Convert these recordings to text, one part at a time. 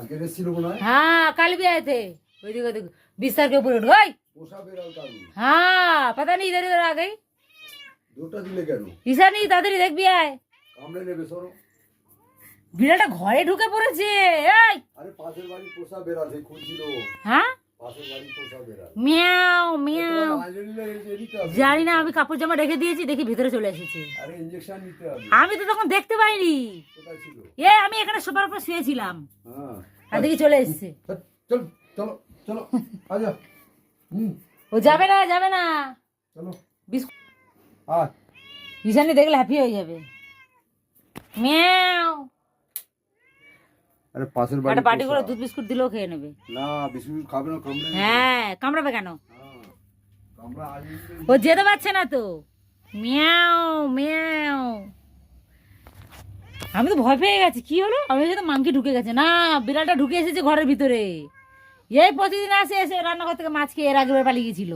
আজকে এসেছিল মনে হয়। हाँ कल भी आए थे देखो बिस्तर के ऊपर उठ गई। পোষা বেড়াল কারু। हाँ पता नहीं इधर इधर आ गई। দুটো দিলে কেন? ঈশা নেই তাড়াতাড়ি দেখবি আয়। কামড়ে নেবে সরো। বিড়ালটা ঘরে ঢুকে পড়েছে। এই আরে পাশের বাড়ি পোষা বেড়াল সে খুঁজছিল। হ্যাঁ পাশের বাড়ি পোষা বেড়াল। Miao Miao. আইলেনিলে এদিকে আসো। জানি না আমি কাপড় জামা রেখে দিয়েছি দেখি ভিতরে চলে এসেছে। আরে ইনজেকশন নিতে হবে। আমি তো তখন দেখতে পাইনি। কোথায় ছিল? আমি এখানে সোফার উপর শুয়েছিলাম। হ্যাঁ। আর দেখি চলে এসেছে। চল চলো চলো আজা। ও যাবে না চলো বিস্কুট আয়। ঈশানি দেখলে হ্যাপি হয়ে যাবে। মিয়াও। আরে পাশের বাড়ি একটা বাটি করে দুধ বিস্কুট দিলেও খেয়ে নেবে। না বিস্কুট খাবে না কামড়ে। হ্যাঁ কামড়াবে কেন? কামড়া আজ ও যেতে পারছে না তো। মিয়াও মিয়াও। আমি তো ভয় পেয়ে গেছি কি হলো আমি তো মাংকি ঢুকে গেছে না বিড়ালটা ঢুকে এসেছে ঘরের ভিতরে। এই প্রতিদিন আসে এসে রান্নাঘর থেকে মাছ খেয়ে এর আগেবার পালিয়ে গেছিল।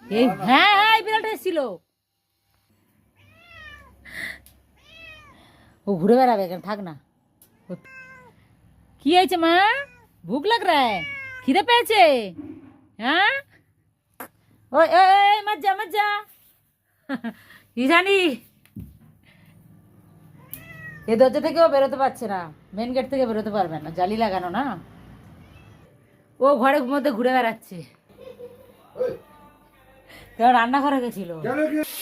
এই হ্যাঁ হ্যাঁ এই বিড়ালটা এসেছিল। ও ঘুরে বেড়াবে কেন থাক না। কি হয়েছে মা ভুক লাগ রা খিদে পেয়েছে? হ্যাঁ ওই ওই মজ্জা মজ্জা জানি এই দরজা থেকেও বেরোতে পারছে না মেন গেট থেকে বেরোতে পারবে না জালি লাগানো না। ও ঘরের মধ্যে ঘুরে বেড়াচ্ছে কারণ রান্নাঘরে গেছিল।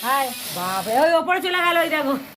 হাই বাবা ওই ওপরে চলে গেল ওই দেখো।